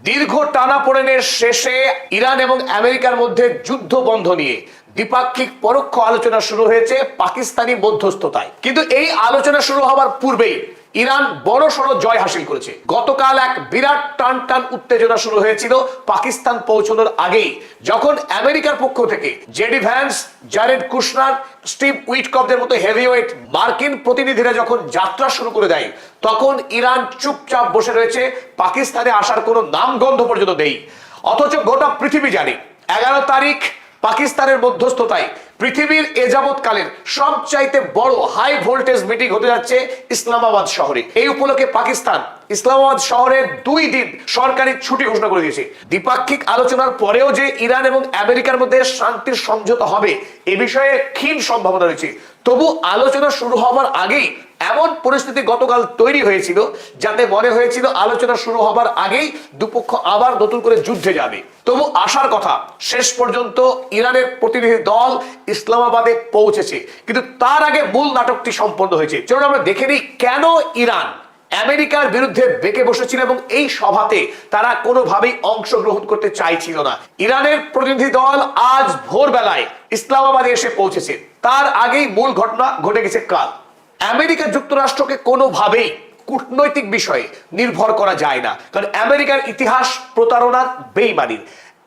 দীর্ঘ টানাপোড়েনের শেষে ইরান এবং আমেরিকার মধ্যে যুদ্ধ বন্ধ নিয়ে দ্বিপাক্ষিক পরোক্ষ আলোচনা শুরু হয়েছে পাকিস্তানি মধ্যস্থতায়। কিন্তু এই আলোচনা শুরু হওয়ার পূর্বেই ইরান বড়সড় জয় হাসিল করেছে। গতকাল এক বিরাট টান উত্তেজনা শুরু হয়েছিল পাকিস্তান পৌঁছানোর আগেই, যখন আমেরিকার পক্ষ থেকে JD Vance, Jared Kushner, Steve উইটকফদের মতো হেভিওয়েট মার্কিন প্রতিনিধিরা যখন যাত্রা শুরু করে দেয়, তখন ইরান চুপচাপ বসে রয়েছে, পাকিস্তানে আসার কোনো নামগন্ধ পর্যন্ত নেই। অথচ গোটা পৃথিবী জানে 11 তারিখ পাকিস্তানের মধ্যস্থতায় পৃথিবীর এ যাবৎকালের সবচাইতে বড় হাই ভোল্টেজ মিটিং হতে যাচ্ছে ইসলামাবাদ শহরে। এই উপলক্ষে পাকিস্তান ইসলামাবাদ শহরে 2 দিন সরকারি ছুটি ঘোষণা করে দিয়েছে। দ্বিপাক্ষিক আলোচনার পরেও যে ইরান এবং আমেরিকার মধ্যে শান্তির সমঝোতা হবে এ বিষয়ে ক্ষীণ সম্ভাবনা রয়েছে। তবু আলোচনা শুরু হওয়ার আগেই এমন পরিস্থিতি গতকাল তৈরি হয়েছিল যাতে মনে হয়েছিল আলোচনা শুরু হবার আগেই দুপক্ষ আবার নতুন করে যুদ্ধে যাবে। তবু আসার কথা, শেষ পর্যন্ত ইরানের প্রতিনিধি দল ইসলামাবাদে পৌঁছেছে, কিন্তু তার আগে মূল নাটকটি সম্পন্ন হয়েছে। চলুন আমরা দেখে নিই কেন ইরান আমেরিকার বিরুদ্ধে বেঁকে বসেছিল এবং এই সভাতে তারা কোনোভাবেই অংশগ্রহণ করতে চাইছিল না। ইরানের প্রতিনিধি দল আজ ভোরবেলায় ইসলামাবাদে এসে পৌঁছেছে। তার আগেই মূল ঘটনা ঘটে গেছে কাল। আমেরিকা যুক্তরাষ্ট্রকে কোনোভাবেই কূটনৈতিক বিষয়ে নির্ভর করা যায় না, কারণ আমেরিকার ইতিহাস প্রতারণার, বেইমানির।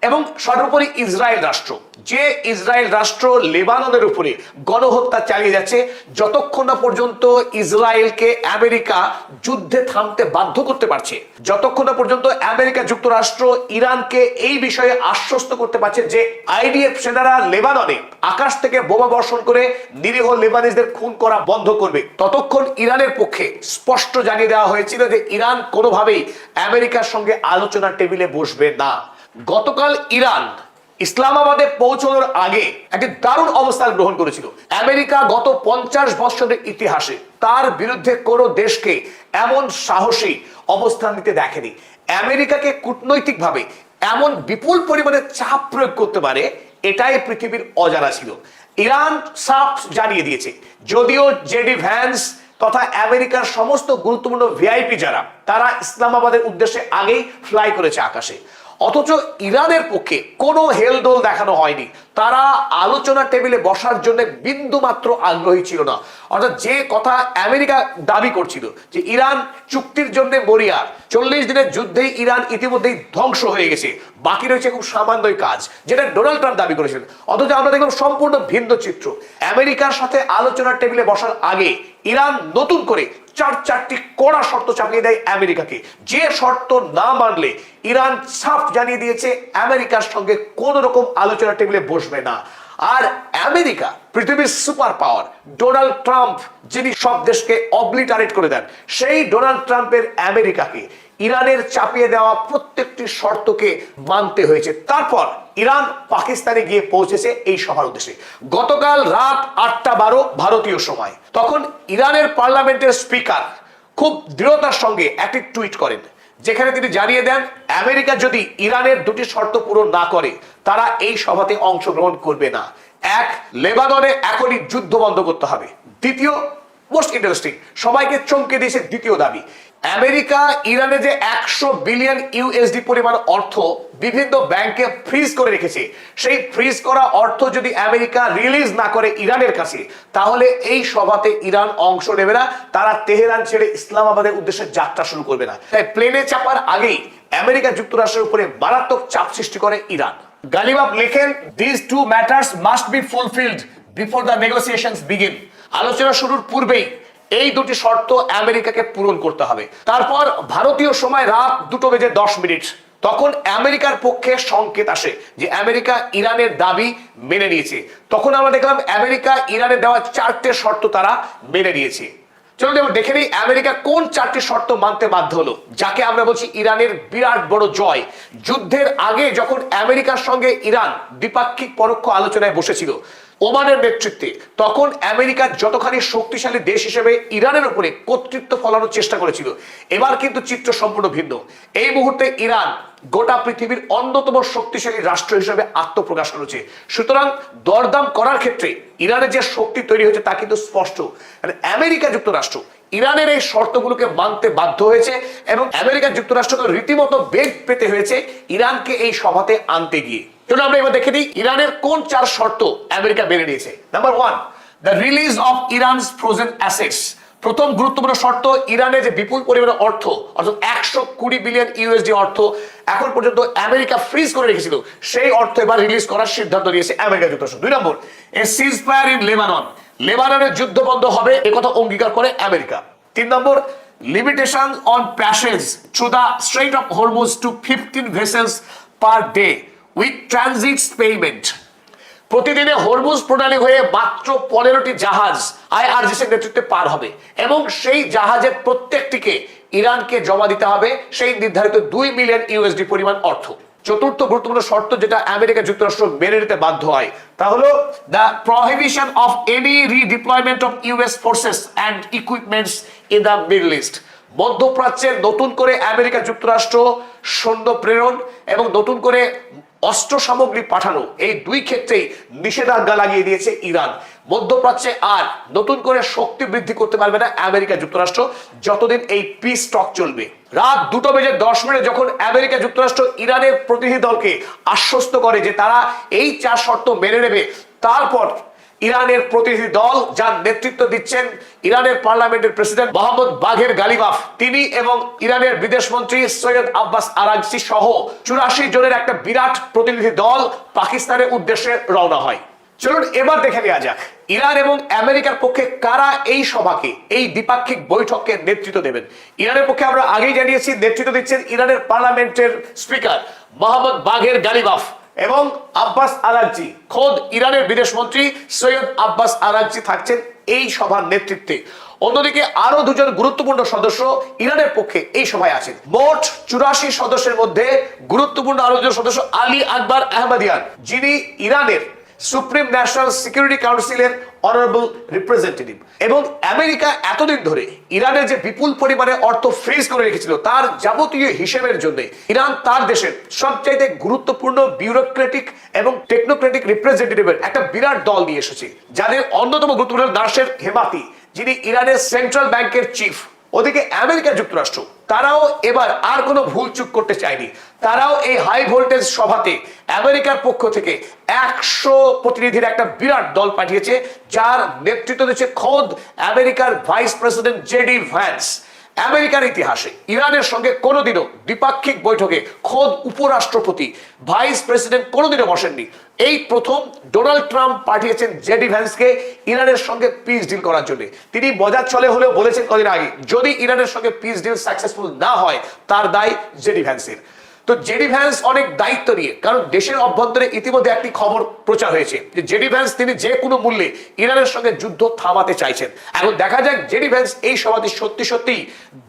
এবং সর্বোপরি ইসরায়েল রাষ্ট্র, যে ইসরায়েল রাষ্ট্র লেবাননের উপরে গণহত্যা চালিয়ে যাচ্ছে, যতক্ষণ না পর্যন্ত ইসরায়েলকে আমেরিকা যুদ্ধে থামতে বাধ্য করতে পারছে, যতক্ষণ না পর্যন্ত আমেরিকা যুক্তরাষ্ট্র ইরানকে এই বিষয়ে আশ্বস্ত করতে পারছে যে আইডিএফ সেনারা লেবাননে আকাশ থেকে বোমা বর্ষণ করে নিরীহ লেবানিজদের খুন করা বন্ধ করবে, ততক্ষণ ইরানের পক্ষে স্পষ্ট জানিয়ে দেওয়া হয়েছিল যে ইরান কোনোভাবেই আমেরিকার সঙ্গে আলোচনার টেবিলে বসবে না। গতকাল ইরান ইসলামাবাদে পৌঁছানোর আগে একটি দারুণ অবস্থান গ্রহণ করেছিল। আমেরিকা গত 50 বছরের ইতিহাসে তার বিরুদ্ধে কোনো দেশকে এমন সাহসী অবস্থান নিতে দেখেনি। আমেরিকাকে কূটনৈতিকভাবে এমন বিপুল পরিমাণে চাপ প্রয়োগ করতে পারে, এটাই পৃথিবীর অজানা ছিল। ইরান সাফ জানিয়ে দিয়েছে, যদিও জেডি ভ্যান্স তথা আমেরিকার সমস্ত গুরুত্বপূর্ণ ভিআইপি যারা, তারা ইসলামাবাদের উদ্দেশ্যে আগেই ফ্লাই করেছে আকাশে, অথচ ইরানের পক্ষে কোনো হেলদোল দেখানো হয়নি। তারা আলোচনা টেবিলে বসার জন্য বিন্দু মাত্র আগ্রহী ছিল না। অর্থাৎ যে কথা আমেরিকা দাবি করছিল যে ইরান চুক্তির জন্য মরিয়া, 40 দিনের যুদ্ধেই ইরান ইতিমধ্যেই ধ্বংস হয়ে গেছে, বাকি রয়েছে খুব সামান্যই কাজ, যেটা ডোনাল্ড ট্রাম্প দাবি করেছিলেন। অথচ আমরা দেখলাম সম্পূর্ণ ভিন্ন চিত্র। আমেরিকার সাথে আলোচনার টেবিলে বসার আগে ইরান নতুন করে 4টি কড়া শর্ত চাপিয়ে দেয় আমেরিকাকে, যে শর্ত না মানলে ইরান সাফ জানিয়ে দিয়েছে আমেরিকার সঙ্গে কোন রকম আলোচনা টেবিলে বসবে না। আর আমেরিকা পৃথিবীর সুপার পাওয়ার, ডোনাল্ড ট্রাম্প যিনি সব দেশকে অবলিটারেট করে দেন, সেই ডোনাল্ড ট্রাম্পের আমেরিকাকে ইরানের চাপিয়ে দেওয়া প্রত্যেকটি শর্তকে মানতে হয়েছে। তারপর ইরান পাকিস্তানে গিয়ে পৌঁছেছে এই সভার উদ্দেশ্যে। গতকাল রাত 8:12 ভারতীয় সময়, তখন ইরানের পার্লামেন্টের স্পিকার খুব দৃঢ়তার সঙ্গে একটি টুইট করেন, যেখানে তিনি জানিয়ে দেন আমেরিকা যদি ইরানের 2টি শর্ত পূরণ না করে তারা এই সভাতে অংশগ্রহণ করবে না। 1, লেবাননে এখনই যুদ্ধ বন্ধ করতে হবে। দ্বিতীয়, মোস্ট ইন্টারেস্টিং, সবাইকে চমকে দিয়েছে দ্বিতীয় দাবি, আমেরিকা ইরানে যে 100 বিলিয়ন ইউএসডি পরিমাণ অর্থ বিভিন্ন ব্যাংকে ফ্রিজ করে রেখেছে, সেই ফ্রিজ করা অর্থ যদি আমেরিকা রিলিজ না করে ইরানের কাছে, তাহলে এই সভাতে ইরান অংশ নেবে না, তারা তেহরান ছেড়ে ইসলামাবাদের উদ্দেশ্যে যাত্রা শুরু করবে না। তাই প্লেনে চাপার আগেই আমেরিকা যুক্তরাষ্ট্রের উপরে মারাত্মক চাপ সৃষ্টি করে ইরান। গালিবাফ লেখেন, these two matters must be fulfilled before the negotiations begin। আলোচনা শুরুর পূর্বেই এই 2টি শর্ত আমেরিকাকে পূরণ করতে হবে। তারপর ভারতীয় সময় রাত 2:10, তখন আমেরিকার পক্ষে সংকেত আসে যে আমেরিকা ইরানের দাবি মেনে নিয়েছে। তখন আমরা দেখলাম আমেরিকা ইরানের দেওয়া 4টে শর্ত তারা মেনে নিয়েছে। চলুন এবার দেখে নিই আমেরিকা কোন 4টি শর্ত মানতে বাধ্য হলো, যাকে আমরা বলছি ইরানের বিরাট বড় জয়। যুদ্ধের আগে যখন আমেরিকার সঙ্গে ইরান দ্বিপাক্ষিক পরোক্ষ আলোচনায় বসেছিল ওমানের নেতৃত্বে, তখন আমেরিকা যতখানি শক্তিশালী দেশ হিসেবে ইরানের উপরে কর্তৃত্ব ফলানোর চেষ্টা করেছিল। এবার কিন্তু চিত্র সম্পূর্ণ ভিন্ন। এই মুহূর্তে ইরান গোটা পৃথিবীর অন্যতম শক্তিশালী রাষ্ট্র হিসেবে আত্মপ্রকাশ করেছে। সুতরাং দরদাম করার ক্ষেত্রে ইরানের যে শক্তি তৈরি হয়েছে তা কিন্তু স্পষ্ট। আমেরিকা যুক্তরাষ্ট্র ইরানের এই শর্তগুলোকে মানতে বাধ্য হয়েছে এবং আমেরিকা যুক্তরাষ্ট্রকে রীতিমতো বেগ পেতে হয়েছে ইরানকে এই সভাতে আনতে গিয়ে। চলুন আমরা এবার দেখে দিই ইরানের কোন 4 শর্ত আমেরিকা মেনে নিয়েছে। Number 1, the release of ইরানস frozen assets. প্রথম গুরুত্বপূর্ণ শর্ত, ইরানের যে বিপুল পরিমাণে অর্থ অর্থাৎ 120 বিলিয়ন ইউএসডি অর্থ এখন পর্যন্ত আমেরিকা ফ্রিজ করে রেখেছিল, সেই অর্থ এবার রিলিজ করার সিদ্ধান্ত নিয়েছে আমেরিকা যুক্তরাষ্ট্র। 2 নম্বর, এ সিজফায়ার ইন লেবানন। লেবাননের যুদ্ধ বন্ধ হবে একথা অঙ্গীকার করে আমেরিকা। 3 নম্বর, limitation on passage through the Strait of Hormuz to 15 vessels per day with transits payment. প্রতিদিনে হরমুজ প্রণালী হয়ে মাত্র 15টি জাহাজ আইআরজিসির নেতৃত্বে পার হবে এবং সেই জাহাজের প্রত্যেকটিকে ইরানকে জমা দিতে হবে সেই নির্ধারিত 2 মিলিয়ন ইউএসডি পরিমাণ অর্থ। চতুর্থ গুরুত্বপূর্ণ শর্ত যেটা আমেরিকা যুক্তরাষ্ট্র মেনে নিতে বাধ্য হয় তা হলো the prohibition of any redeployment of US forces and equipments in the Middle East. মধ্যপ্রাচ্যে নতুন করে আমেরিকা যুক্তরাষ্ট্র সৈন্য প্রেরণ এবং নতুন করে অস্ত্র সামগ্রী পাঠানো, এই 2 ক্ষেত্রেই নিষেধাজ্ঞা লাগিয়ে দিয়েছে ইরান। মধ্যপ্রাচ্যে আর নতুন করে শক্তি বৃদ্ধি করতে পারবে না আমেরিকা যুক্তরাষ্ট্র যতদিন এই পিস টক চলবে। রাত 2:10 যখন আমেরিকা যুক্তরাষ্ট্র ইরানের প্রতিনিধি দলকে আশ্বস্ত করে যে তারা এই 4 শর্ত মেনে নেবে, তারপর ইরানের প্রতিনিধি দল যার নেতৃত্ব দিচ্ছেন ইরানের পার্লামেন্টের প্রেসিডেন্ট মোহাম্মদ বাঘের গালিবাফ, তিনি এবং ইরানের বিদেশ মন্ত্রী সৈয়দ আব্বাস আরাগচি সহ 84 জনের একটা বিরাট প্রতিনিধি দল পাকিস্তানের উদ্দেশ্যে রওনা হয়। চলুন এবার দেখে নেওয়া যাক ইরান এবং আমেরিকার পক্ষে কারা এই সভাকে, এই দ্বিপাক্ষিক বৈঠককে নেতৃত্ব দেবেন। ইরানের পক্ষে আমরা আগেই জানিয়েছি নেতৃত্ব দিচ্ছেন ইরানের পার্লামেন্টের স্পিকার মোহাম্মদ বাঘের গালিবাফ এবং আব্বাস আরাগচি, খোদ ইরানের বিদেশ মন্ত্রী সৈয়দ আব্বাস আরাগচি থাকছেন এই সভার নেতৃত্বে। অন্যদিকে আরো 2 জন গুরুত্বপূর্ণ সদস্য ইরানের পক্ষে এই সভায় আছেন। মোট 84 সদস্যের মধ্যে গুরুত্বপূর্ণ আরো 2 সদস্য আলী আকবর আহমদিয়ান, যিনি ইরানের সুপ্রিম ন্যাশনাল সিকিউরিটি কাউন্সিলের অনারেবল রিপ্রেজেন্টেটিভ। এবং আমেরিকা এতদিন ধরে ইরানের যে বিপুল পরিমাণে অর্থ ফ্রিজ করে রেখেছিল তার যাবতীয় হিসেবের জন্য ইরান তার দেশের সবচাইতে গুরুত্বপূর্ণ বিউরোক্রেটিক এবং টেকনোক্রেটিক রিপ্রেজেন্টেটিভের একটা বিরাট দল নিয়ে এসেছে, যাদের অন্যতম গুরুত্বপূর্ণ নাসের হেমাতি, যিনি ইরানের সেন্ট্রাল ব্যাংকের চিফ। ওদিকে আমেরিকা যুক্তরাষ্ট্র তারাও এবার আর কোনো ভুল চুক করতে চায়নি। তারাও এই হাই ভোল্টেজ সভাতে আমেরিকার পক্ষ থেকে 100 প্রতিনিধির একটা বিরাট দল পাঠিয়েছে, যার নেতৃত্ব দিচ্ছে খোদ আমেরিকার ভাইস প্রেসিডেন্ট জেডি ভ্যান্স। আমেরিকার ইতিহাসে ইরানের সঙ্গে কোনোদিনও দ্বিপাক্ষিক বৈঠকে খোদ উপরাষ্ট্রপতি ভাইস প্রেসিডেন্ট কোনোদিনও বসেননি। এই প্রথম ডোনাল্ড ট্রাম্প পাঠিয়েছেন জেডি ভ্যান্সকে ইরানের সঙ্গে পিস ডিল করার জন্য। তিনি মজার ছলে হলেও বলেছেন কদিন আগে যদি ইরানের সঙ্গে পিস ডিল সাকসেসফুল না হয় তার দায় জেডি ভ্যান্সের। তো জেডি ভ্যান্স অনেক দায়িত্ব নিয়ে, কারণ দেশের অভ্যন্তরে ইতিমধ্যে একটি খবর প্রচার হয়েছে যে জেডি ভ্যান্স তিনি যে কোনো মূল্যে ইরানের সঙ্গে যুদ্ধ থামাতে চাইছেন। এখন দেখা যাক জেডি ভ্যান্স এই সভাতে সত্যি সত্যি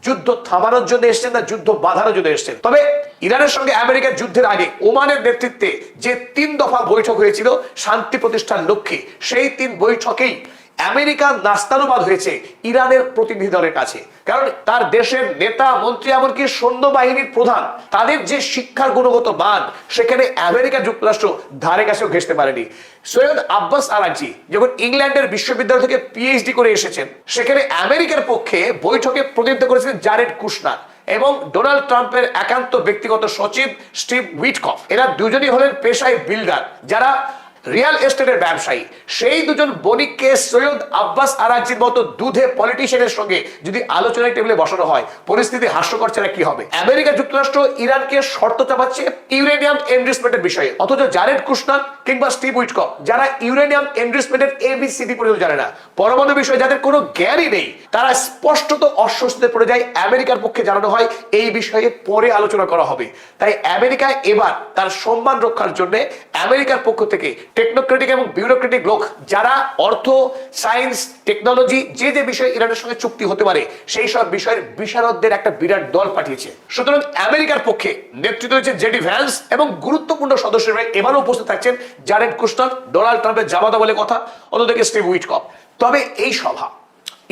যুদ্ধ থামানোর জন্য এসেছেন না যুদ্ধ বাঁধানোর জন্য এসেছেন। তবে ইরানের সঙ্গে আমেরিকার যুদ্ধের আগে ওমানের নেতৃত্বে যে 3 দফা বৈঠক হয়েছিল শান্তি প্রতিষ্ঠার লক্ষ্যে, সেই 3 বৈঠকেই আমেরিকা নাস্তানুবাদ হয়েছে ইরানের প্রতিনিধি দলের কাছে। কারণ তার দেশের নেতা মন্ত্রী এমনকি সৈন্যবাহিনীর প্রধান, তাদের যে শিক্ষার গুণগত মান সেখানে আমেরিকা যুক্তরাষ্ট্র ধারে কাছেও ঘেঁষতে পারেনি। সৈয়দ আব্বাস আরাগচি যখন ইংল্যান্ডের বিশ্ববিদ্যালয় থেকে পিএইচডি করে এসেছেন, সেখানে আমেরিকার পক্ষে বৈঠকে প্রতিনিধিত্ব করেছিলেন জারেড কুশনার এবং ডোনাল্ড ট্রাম্পের একান্ত ব্যক্তিগত সচিব স্টিভ উইটকফ। এরা দুজনই হলেন পেশায় বিল্ডার, যারা রিয়েল এস্টেটের ব্যবসায়ী। সেই 2 জন বণিককে সৈয়দ আব্বাস আরাগচির মতো দুধে পলিটিশিয়ানের সঙ্গে যদি আলোচনার টেবিলে বসানো হয়, পরিস্থিতি হাস্যকর ছাড়া কি হবে। আমেরিকা যুক্তরাষ্ট্র ইরানকে শর্ত চাপাচ্ছে ইউরেনিয়াম এনরিচমেন্টের বিষয়ে, অথচ জারেড কুশনার কিংবা স্টিভ উইটকফ, যারা ইউরেনিয়াম এনরিচমেন্টের এবিসিডি পর্যন্ত জানে না, পরমাণু বিষয়ে যাদের কোনো জ্ঞানই নেই, তারা স্পষ্টত অস্বস্তিতে পড়ে যায়। আমেরিকার পক্ষে জানানো হয় এই বিষয়ে পরে আলোচনা করা হবে। তাই আমেরিকা এবার তার সম্মান রক্ষার জন্য আমেরিকার পক্ষ থেকে টেকনোক্রেটিক এবং বিউরোক্রেটিক লোক, যারা অর্থ, সায়েন্স, টেকনোলজি যে যে বিষয়ে ইরানের সঙ্গে চুক্তি হতে পারে সেই সব বিষয়ের বিশারদদের একটা বিরাট দল পাঠিয়েছে। সুতরাং আমেরিকার পক্ষে নেতৃত্ব দিচ্ছে জেডি ভ্যান্স এবং গুরুত্বপূর্ণ সদস্যরা এবারও উপস্থিত থাকছেন জারেড কুশনার, ডোনাল্ড ট্রাম্পের জামাতা বলে কথা, অন্যদিকে স্টিভ উইটকফ। তবে এই সভা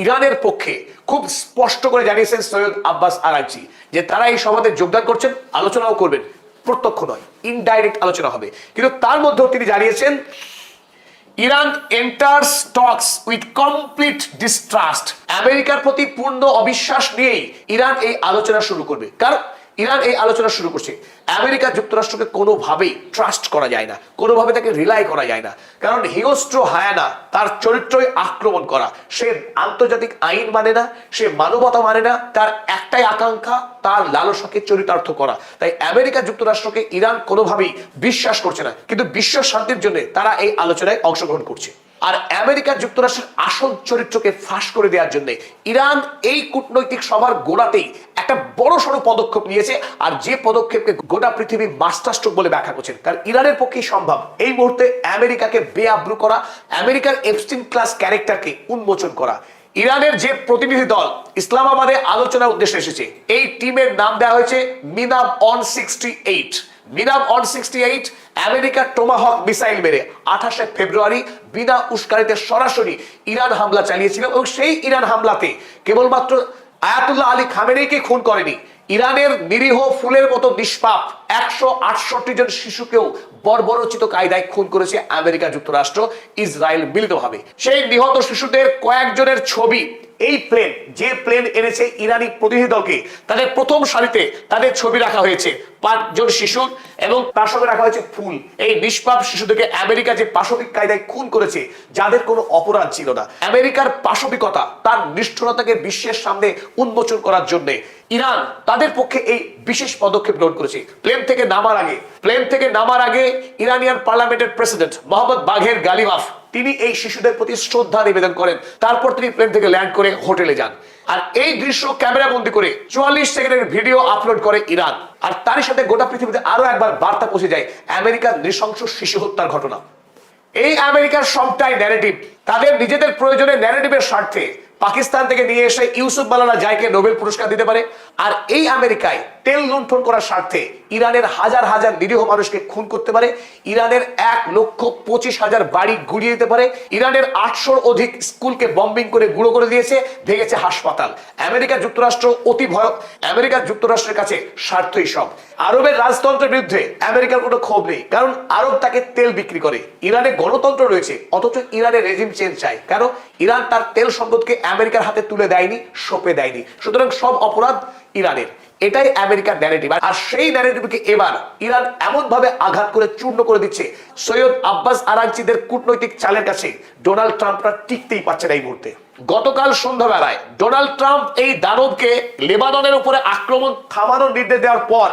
ইরানের পক্ষে খুব স্পষ্ট করে জানিয়েছেন সৈয়দ আব্বাস আরাগচি যে তারা এই সভাতে যোগদান করছেন, আলোচনাও করবেন। প্রত্যক্ষ নয়, ইনডাইরেক্ট আলোচনা হবে। কিন্তু তার মধ্যেও তিনি জানিয়েছেন Iran enters Tux with complete distrust. আমেরিকার প্রতি পূর্ণ অবিশ্বাস নিয়েই ইরান এই আলোচনা শুরু করবে। কারণ ইরান এই আলোচনা শুরু করছে, আমেরিকা যুক্তরাষ্ট্রকে কোনোভাবেই ট্রাস্ট করা যায় না, কোনোভাবে তাকে রিলাই করা যায় না। কারণ হিংস্র হায়ানা, তার চরিত্রই আক্রমণ করা। সে আন্তর্জাতিক আইন মানে না, সে মানবতা মানে না, তার একটাই আকাঙ্ক্ষা তার লালসাকে চরিতার্থ করা। তাই আমেরিকা যুক্তরাষ্ট্রকে ইরান কোনোভাবেই বিশ্বাস করছে না, কিন্তু বিশ্ব শান্তির জন্য তারা এই আলোচনায় অংশগ্রহণ করছে। আর আমেরিকা যুক্তরাষ্ট্রের আসল চরিত্রকে ফাঁস করে দেওয়ার জন্য ইরান এই কূটনৈতিক সভার গোড়াতেই একটা বড় সড়ো পদক্ষেপ নিয়েছে। আর যে পদক্ষেপকে গোটা পৃথিবী মাস্টার স্ট্রোক বলে ব্যাখ্যা করছেন। কারণ ইরানের পক্ষেই সম্ভব এই মুহূর্তে আমেরিকাকে বেআব্রু করা, আমেরিকার এপস্টিন ক্লাস ক্যারেক্টারকে উন্মোচন করা। ইরানের যে প্রতিনিধি দল ইসলামাবাদে আলোচনার উদ্দেশ্যে এসেছে, এই টিমের নাম দেওয়া হয়েছে মিনাব অন 68। মিনাব অন 68 আমেরিকার টোমাহক মিসাইল মেরে 28 ফেব্রুয়ারি বিনা উস্কানিতে সরাসরি ইরান হামলা চালিয়েছিল। এবং সেই ইরান হামলাতে কেবলমাত্র আয়াতুল্লাহ আলী খামেনেইকে খুন করেনি, ইরানের নিরীহ ফুলের মতো নিষ্পাপ 168 জন শিশুকেও বর্বরোচিত কায়দায় খুন করেছে আমেরিকা যুক্তরাষ্ট্র ইসরায়েল মিলিতভাবে। সেই নিহত শিশুদের কয়েকজনের ছবি এই প্লেন, যে প্লেন এনেছে ইরানি প্রতিনিধি দলকে, তাদের প্রথম সারিতে তাদের ছবি রাখা হয়েছে 5 জন শিশুর, এবং তার সঙ্গে রাখা হয়েছে ফুল। এই নিষ্পাপ শিশুদেরকে আমেরিকা যে পাশবিক কায়দায় খুন করেছে, যাদের কোনো অপরাধ ছিল না। আমেরিকার পাশবিকতা, তার নিষ্ঠুরতাকে বিশ্বের সামনে উন্মোচন করার জন্য ইরান তাদের পক্ষে এই বিশেষ পদক্ষেপ গ্রহণ করেছে। প্লেন থেকে নামার আগে ইরানিয়ান পার্লামেন্টের প্রেসিডেন্ট মোহাম্মদ বাঘের গালিবাফ তিনি এই শিশুদের প্রতি শ্রদ্ধা নিবেদন করেন। তারপর তিনি প্লেন থেকে ল্যান্ড করে হোটেলে যান। আর এই দৃশ্য ক্যামেরা বন্দি করে 44 সেকেন্ডের ভিডিও আপলোড করে ইরান। আর তারই সাথে গোটা পৃথিবীতে আরো একবার বার্তা পৌঁছে যায় আমেরিকার নৃশংস শিশু হত্যার ঘটনা। এই আমেরিকার সবটাই ন্যারেটিভ, তাদের নিজেদের প্রয়োজনে ন্যারেটিভের স্বার্থে পাকিস্তান থেকে নিয়ে এসে ইউসুফ মালালা জাইকে নোবেল পুরস্কার দিতে পারে। আর এই আমেরিকায় তেল লুণ্ঠন করার স্বার্থে ইরানের হাজার হাজার নিরীহ মানুষকে খুন করতে পারে, ইরানের 1,25,000 বাড়ি গুড়িয়ে দিতে পারে, ইরানের 800 অধিক স্কুলকে বম্বিং করে গুঁড়ো করে দিয়েছে, ভেঙেছে হাসপাতাল। আমেরিকা যুক্তরাষ্ট্র অতি ভয়ঙ্কর। আমেরিকা যুক্তরাষ্ট্রের কাছে স্বার্থই সব। আরবের রাজতন্ত্রের বিরুদ্ধে আমেরিকার কোনো ক্ষোভ নেই, কারণ আরব তাকে তেল বিক্রি করে। ইরানে গণতন্ত্র রয়েছে, অথচ ইরানের রেজিম চেঞ্জ চায়। কারণ ইরান তার তেল সম্পদকে আমেরিকার হাতে তুলে দেয়নি, সঁপে দেয়নি। সুতরাং সব অপরাধ ইরানের। এটাই আমেরিকার ন্যারেটিভ। আর সেই ন্যারেটিভকে এবার ইরান এমন ভাবে আঘাত করে চূর্ণ করে দিচ্ছে, সৈয়দ আব্বাস আরাগচিদের কূটনৈতিক চালের কাছে ডোনাল্ড ট্রাম্পরা টিকতেই পারছে না এই মুহূর্তে। গতকাল সন্ধ্যাবেলায় ডোনাল্ড ট্রাম্প এই দানবকে লেবাননের উপরে আক্রমণ থামানোর নির্দেশ দেওয়ার পর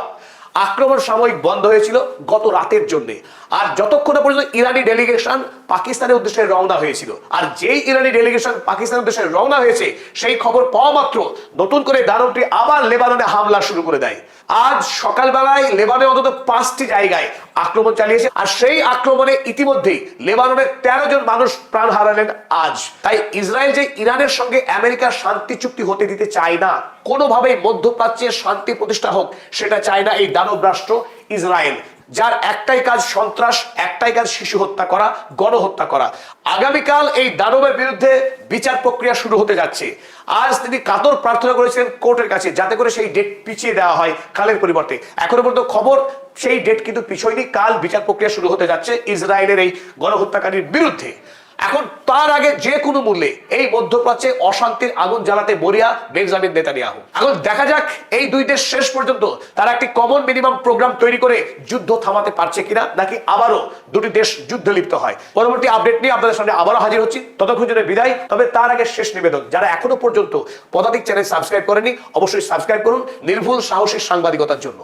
আক্রমণ সাময়িক বন্ধ হয়েছিল গত রাতের জন্য। আর যতক্ষণ পর্যন্ত ইরানি ডেলিগেশন পাকিস্তানের উদ্দেশ্যে রওনা হয়েছিল, আর যেই ইরানি ডেলিগেশন পাকিস্তানের উদ্দেশ্যে রওনা হয়েছে, সেই খবর পাওয়া মাত্র নতুন করে দানবটি আবার লেবাননে হামলা শুরু করে দেয়। আজ সকালবেলায় লেবাননে অন্তত 5টি জায়গায় আক্রমণ চালিয়েছে। আর সেই আক্রমণে ইতিমধ্যেই লেবাননের 13 জন মানুষ প্রাণ হারালেন আজ। তাই ইসরায়েল যে ইরানের সঙ্গে আমেরিকার শান্তি চুক্তি হতে দিতে চায় না, কোনোভাবেই মধ্যপ্রাচ্যের শান্তি প্রতিষ্ঠা হোক সেটা চায় না এই দানব রাষ্ট্র ইসরায়েল, যার একটাই কাজ সন্ত্রাস, একটাই কাজ শিশু হত্যা করা, গণহত্যা করা। আগামীকাল এই দানবের বিরুদ্ধে বিচার প্রক্রিয়া শুরু হতে যাচ্ছে। আজ তিনি কাতর প্রার্থনা করেছেন কোর্টের কাছে, যাতে করে সেই ডেট পিছিয়ে দেওয়া হয় কালের পরিবর্তে। এখনো পর্যন্ত খবর সেই ডেট কিন্তু পিছোয়নি, কাল বিচার প্রক্রিয়া শুরু হতে যাচ্ছে ইসরায়েলের এই গণহত্যাকারীর বিরুদ্ধে। এখন তার আগে যে কোনো মূল্যে এই মধ্যপ্রাচ্যে অশান্তির আগুন জ্বালাতে মরিয়া বেঞ্জামিন নেতানিয়াহু। এখন দেখা যাক এই দুই দেশ শেষ পর্যন্ত তারা একটি কমন মিনিমাম প্রোগ্রাম তৈরি করে যুদ্ধ থামাতে পারছে কিনা, নাকি আবারও দুটি দেশ যুদ্ধে লিপ্ত হয়। পরবর্তী আপডেট নিয়ে আপনাদের সামনে আবারও হাজির হচ্ছি, ততক্ষণ জন্য বিদায়। তবে তার আগে শেষ নিবেদন, যারা এখনো পর্যন্ত পদাতিক চ্যানেল সাবস্ক্রাইব করেনি অবশ্যই সাবস্ক্রাইব করুন নির্ভুল সাহসী সাংবাদিকতার জন্য।